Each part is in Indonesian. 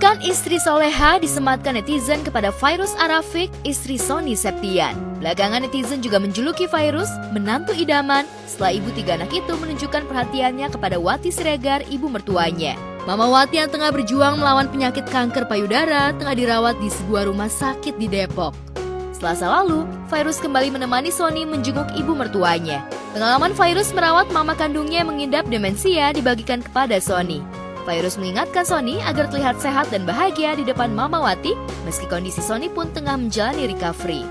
Julukan istri soleha disematkan netizen kepada Fairuz Arafiq, istri Sony Septian. Belakangan netizen juga menjuluki Fairuz menantu idaman setelah ibu 3 anak itu menunjukkan perhatiannya kepada Wati Siregar, ibu mertuanya. Mama Wati yang tengah berjuang melawan penyakit kanker payudara tengah dirawat di sebuah rumah sakit di Depok. Selasa lalu, Fairuz kembali menemani Sony menjenguk ibu mertuanya. Pengalaman Fairuz merawat mama kandungnya yang mengidap demensia dibagikan kepada Sony. Fairuz mengingatkan Sony agar terlihat sehat dan bahagia di depan Mama Wati, meski kondisi Sony pun tengah menjalani recovery.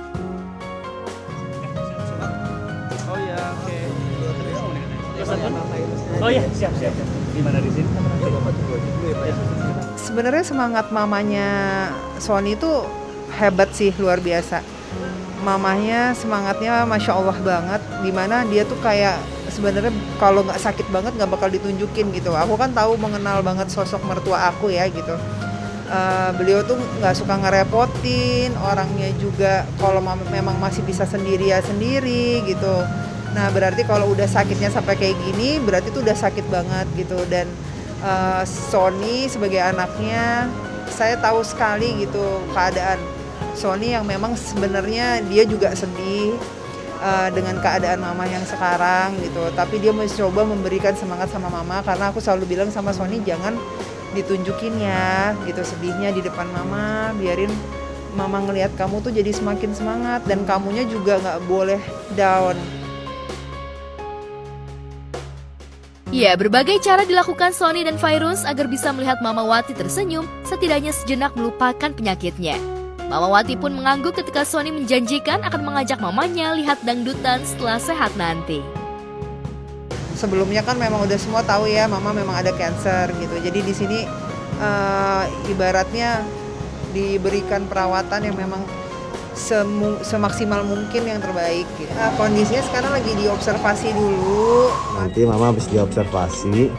Oh ya, oke. Oh ya, siap. Di mana di sini? Sebenarnya semangat mamanya Sony itu hebat sih, luar biasa. Mamanya semangatnya Masya Allah banget, dimana dia tuh kayak sebenarnya kalau nggak sakit banget nggak bakal ditunjukin gitu. Aku kan tahu mengenal banget sosok mertua aku ya gitu. Beliau tuh nggak suka ngerepotin, orangnya juga kalau memang masih bisa sendiri ya sendiri gitu. Nah berarti kalau udah sakitnya sampai kayak gini berarti tuh udah sakit banget gitu. Dan Sony sebagai anaknya saya tahu sekali gitu keadaan Sony yang memang sebenarnya dia juga sedih dengan keadaan mama yang sekarang gitu. Tapi dia mencoba memberikan semangat sama mama karena aku selalu bilang sama Sony jangan ditunjukin ya gitu sedihnya di depan mama, biarin mama ngelihat kamu tuh jadi semakin semangat dan kamunya juga nggak boleh down. Ya, berbagai cara dilakukan Sony dan Fairuz agar bisa melihat Mama Wati tersenyum, setidaknya sejenak melupakan penyakitnya. Mama Wati pun mengangguk ketika Sony menjanjikan akan mengajak mamanya lihat dangdutan setelah sehat nanti. Sebelumnya kan memang udah semua tahu ya, mama memang ada cancer gitu. Jadi di sini ibaratnya diberikan perawatan yang memang semaksimal mungkin yang terbaik. Gitu. Kondisinya sekarang lagi diobservasi dulu. Nanti mama habis diobservasi,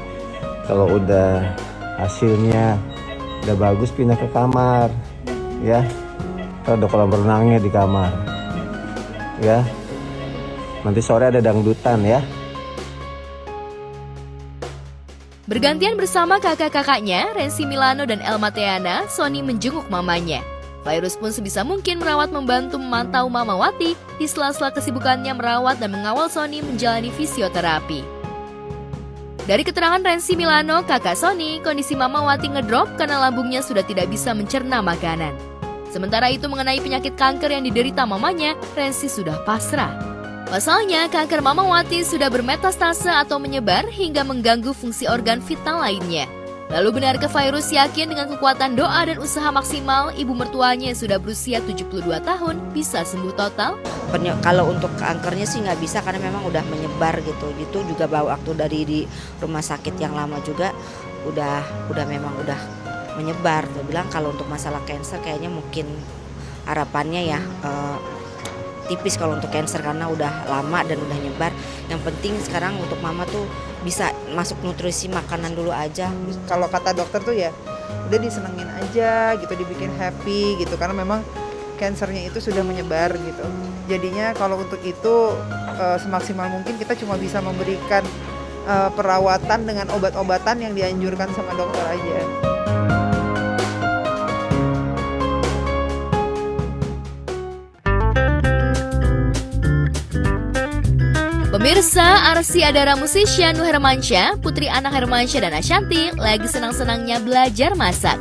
kalau udah hasilnya udah bagus pindah ke kamar, ya. Ada kolam renangnya di kamar, ya. Nanti sore ada dangdutan ya. Bergantian bersama kakak-kakaknya, Rensi Milano dan Elma Teana, Sony menjenguk mamanya. Fairuz pun sebisa mungkin merawat membantu memantau Mama Wati di sela-sela kesibukannya merawat dan mengawal Sony menjalani fisioterapi. Dari keterangan Rensi Milano, kakak Sony, kondisi Mama Wati ngedrop karena lambungnya sudah tidak bisa mencerna makanan. Sementara itu mengenai penyakit kanker yang diderita mamanya, Rensi sudah pasrah. Pasalnya, kanker Mama Wati sudah bermetastase atau menyebar hingga mengganggu fungsi organ vital lainnya. Lalu benarkah Fairuz yakin dengan kekuatan doa dan usaha maksimal, ibu mertuanya yang sudah berusia 72 tahun bisa sembuh total? Kalau untuk kankernya sih nggak bisa karena memang udah menyebar gitu. Itu juga bawa waktu dari di rumah sakit yang lama juga udah memang udah menyebar. Dia bilang kalau untuk masalah cancer kayaknya mungkin harapannya ya tipis kalau untuk cancer karena udah lama dan udah nyebar. Yang penting sekarang untuk mama tuh bisa masuk nutrisi makanan dulu aja. Kalau kata dokter tuh ya udah disenengin aja gitu, dibikin happy gitu karena memang kansernya itu sudah menyebar gitu. Jadinya kalau untuk itu semaksimal mungkin kita cuma bisa memberikan perawatan dengan obat-obatan yang dianjurkan sama dokter aja. Pemirsa, Arsy Adara Musician Nuh Hermansyah, putri anak Hermansyah dan Ashanti, lagi senang-senangnya belajar masak.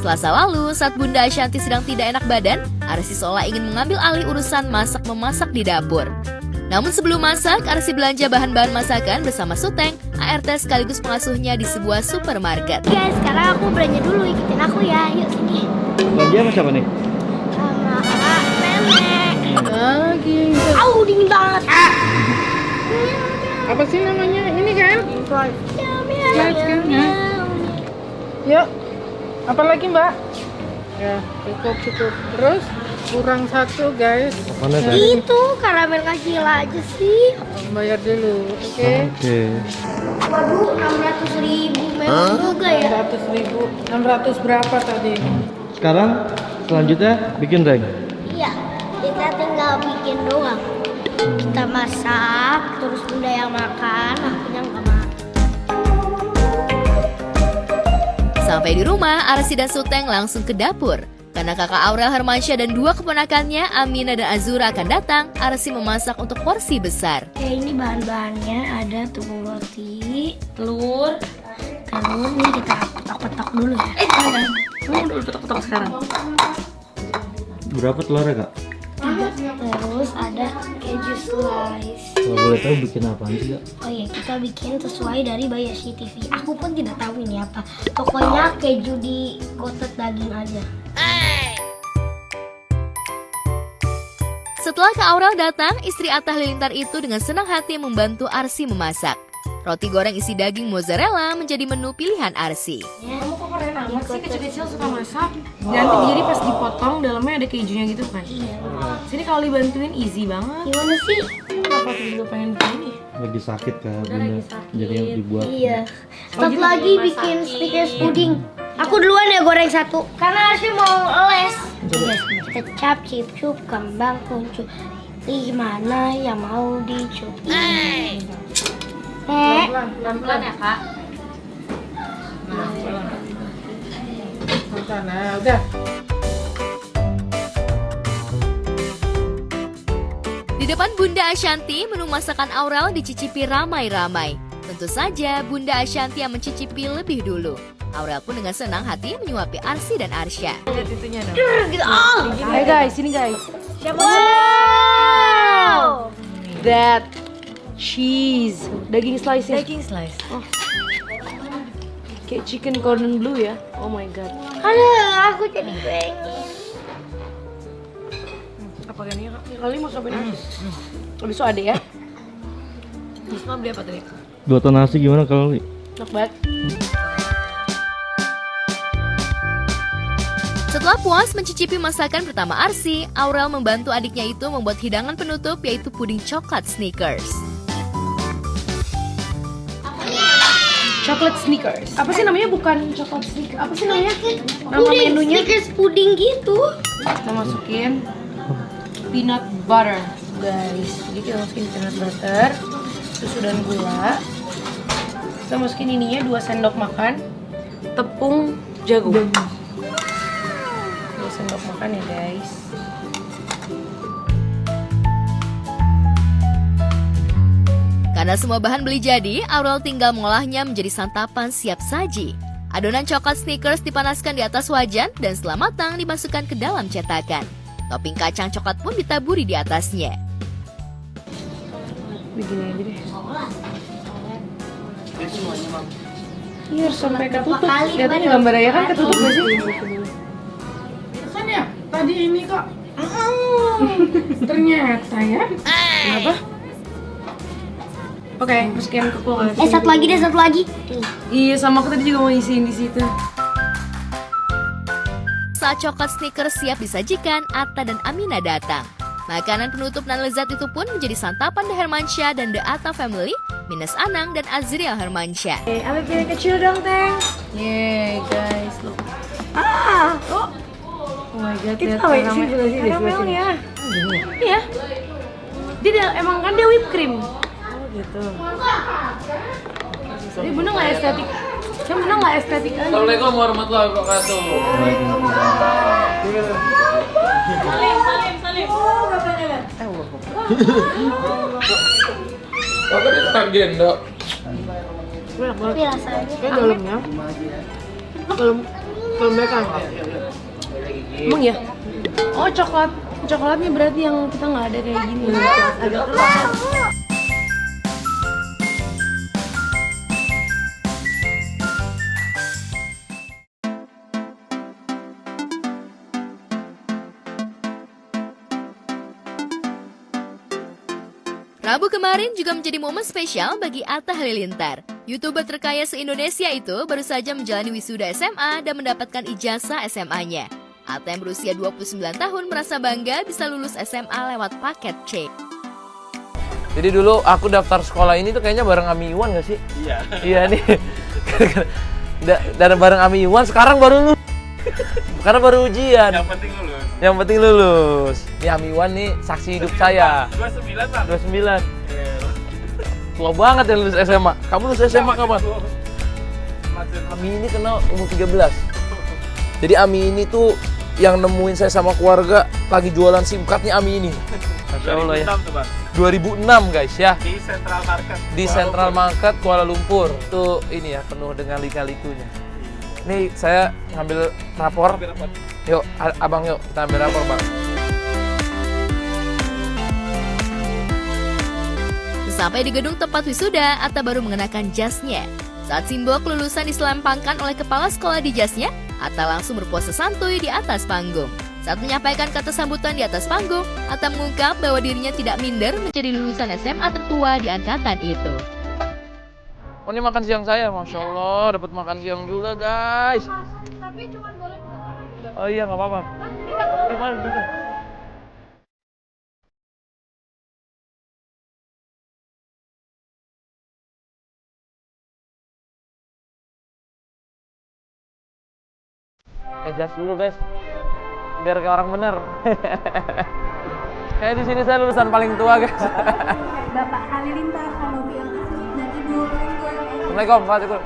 Selasa lalu, saat Bunda Ashanti sedang tidak enak badan, Arsy seolah ingin mengambil alih urusan masak-memasak di dapur. Namun sebelum masak, Arsy belanja bahan-bahan masakan bersama Suteng, ART sekaligus pengasuhnya di sebuah supermarket. Guys, sekarang aku belanja dulu, ikutin aku ya, yuk sini. Belanja sama siapa nih? Sama nenek. Lagi. Au, dingin banget. Apa sih namanya? Ini kan? Slice kan? Yuk. Apa lagi mbak? Ya cukup. Terus kurang satu guys. Mana tadi? Itu karamel kecil aja sih. Bayar dulu. Oke. Waduh, 600.000 memang juga ya. 600.000. 600 berapa tadi? Sekarang selanjutnya bikin reng. Iya, kita tinggal bikin doang. Kita masak, terus Bunda yang makan, aku yang nggak makan. Sampai di rumah, Arsy dan Suteng langsung ke dapur. Karena kakak Aurel Hermansyah dan dua keponakannya, Amina dan Azura akan datang, Arsy memasak untuk porsi besar. Oke, ini bahan-bahannya ada tepung roti, telur ini kita petok-petok dulu ya. Jangan. Kamu udah petok-petok sekarang. Berapa telurnya kak? Terus ada keju slice. Kalau boleh tahu bikin apaan sih kak? Oh iya, kita bikin sesuai dari Bayashi TV. Aku pun tidak tahu ini apa. Pokoknya keju di kotak daging aja. Setelah Kak Aurel datang, istri Atta Halilintar itu dengan senang hati membantu Arsy memasak. Roti goreng isi daging mozzarella menjadi menu pilihan Arsy. Kamu kok keren amat sih, kecil-kecil suka masak. Nanti jadi pas dipotong dalamnya ada kejunya gitu kan? Iya. Sini kalau dibantuin easy banget. Gimana sih? Kenapa aku juga pengen begini? Lagi sakit kak Udah bunda. lagi sakit. Jadi dibuat. Iya. Satu lagi bikin stickers puding. Aku duluan ya goreng satu. Karena Arsy mau les. Kecap, cip-cup, kembang, kuncup. Gimana yang mau dicup? Pelan-pelan ya kak. Nah, udah. Di depan Bunda Ashanti, menu masakan Aurel dicicipi ramai-ramai. Tentu saja Bunda Ashanti yang mencicipi lebih dulu. Aurel pun dengan senang hati menyuapi Arsy dan Arsya. Lihat itunya dong. Gitu. Oh. Hey guys, sini guys. Wow. That cheese, daging slice ya? Daging slice. Oh. Kayak chicken cordon bleu ya. Oh my god. Aduh, aku jadi pengen. Apa gini ya kak? Kali mau cobain aja. Habis itu ada ya. Bisma beli apa tadi? 2 ton nasi gimana kalau Enak banget. Setelah puas mencicipi masakan pertama Arsy, Aurel membantu adiknya itu membuat hidangan penutup yaitu puding coklat Snickers. Chocolate Snickers. Apa sih namanya? Bukan chocolate Snickers. Apa sih namanya? Nama menunya? Snickers puding gitu. Kita masukin peanut butter, guys. Jadi kita masukin peanut butter, susu dan gula. Kita masukin ininya 2 sendok makan tepung jagung. 2 sendok makan ya, guys. Karena semua bahan beli jadi, Aurel tinggal mengolahnya menjadi santapan siap saji. Adonan coklat Snickers dipanaskan di atas wajan dan setelah matang dimasukkan ke dalam cetakan. Topping kacang coklat pun ditaburi di atasnya. Begini aja deh. Iya, harus sampai ketutup. Lihat aja gambar Ayah kan ketutup gak sih? Kan ya, tadi ini kok. Ternyata ya. Kenapa? Oke, masukin ke kulkas. Satu lagi deh, satu lagi. Iya, sama aku tadi juga mau isiin di situ. Saat coklat Snickers siap disajikan, Atta dan Amina datang. Makanan penutup dan lezat itu pun menjadi santapan The Hermansyah dan The Atta Family, minus Anang dan Azriel Hermansyah. Ambil piring kecil dong, Teng. Yeay, guys, look. Ah! Oh my god, kita lihat karamelnya. Iya. Dia emang kan dia whipped cream. Oh gitu. Jadi Bunda nggak estetik. Kan Bunda nggak estetik aja. Assalamualaikum warahmatullahi wabarakatuh. Salim. Oh, katanya lihat. Apa di agenda? Enak banget. Tapi rasanya Kayak dalamnya. Dalam bacon. Emang ya? Oh, coklatnya berarti yang kita nggak ada kayak gini. Agak keras. Rabu kemarin juga menjadi momen spesial bagi Atta Halilintar. YouTuber terkaya se-Indonesia itu baru saja menjalani wisuda SMA dan mendapatkan ijazah SMA-nya. Atta yang berusia 29 tahun merasa bangga bisa lulus SMA lewat paket C. Jadi dulu aku daftar sekolah ini tuh kayaknya bareng Ami Iwan gak sih? Iya. Iya nih. Dan bareng Ami Iwan sekarang baru lulus. Karena baru ujian. Yang penting lulus. Ini Ami Iwan nih saksi hidup saya. 29 Pak. 29. Tua banget ya lulus SMA. Kamu lulus SMA kapan? Ami ini kenal umur 13. Jadi Ami ini tuh yang nemuin saya sama keluarga lagi jualan SIM card-nya Ami ini. Masya Allah ya. 2006 guys ya. Di Central Market. Di Central Market Kuala Lumpur. Itu ini ya penuh dengan lika-likunya. Nih saya ngambil rapor. Yuk abang yuk kita ambil rapor bang. Sampai di gedung tempat wisuda, Atta baru mengenakan jasnya. Saat simbol kelulusan diselempangkan oleh kepala sekolah di jasnya, Atta langsung berpose santuy di atas panggung. Saat menyampaikan kata sambutan di atas panggung, Atta mengungkap bahwa dirinya tidak minder menjadi lulusan SMA tertua di angkatan itu. Oh ini makan siang saya, Masya Allah, dapat makan siang juga guys. Tapi cuma boleh. Oh iya nggak apa-apa. Gimana gitu? Jas dulu guys, biar kayak orang bener. Kayak di sini saya lulusan paling tua guys. Bapak Halilintar kalau yang asli dan Ibu Assalamualaikum Pak Syukur.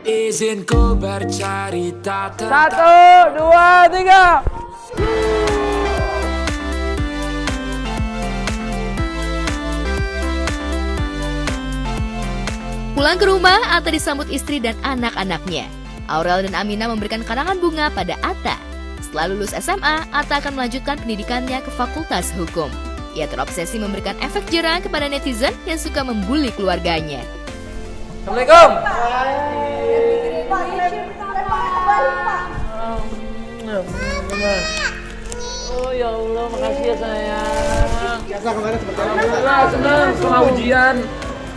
Izinku bercerita 1, 2, 3. Pulang ke rumah, Atta disambut istri dan anak-anaknya. Aurel dan Amina memberikan karangan bunga pada Atta. Setelah lulus SMA, Atta akan melanjutkan pendidikannya ke Fakultas Hukum. Ia terobsesi memberikan efek jerah kepada netizen yang suka membuli keluarganya. Assalamualaikum. Oh ya Allah, makasih ya sayang. Biasa kemarin seperti apa? Alhamdulillah senang setelah ujian.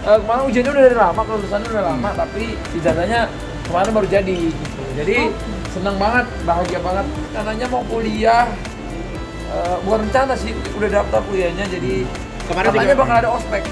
Kemarin ujiannya udah dari lama, kelulusannya udah lama, tapi ijazahnya kemarin baru jadi. Jadi senang banget, bahagia banget. Katanya mau kuliah, bukan rencana sih, udah daftar kuliahnya. Jadi katanya bakal ada ospek.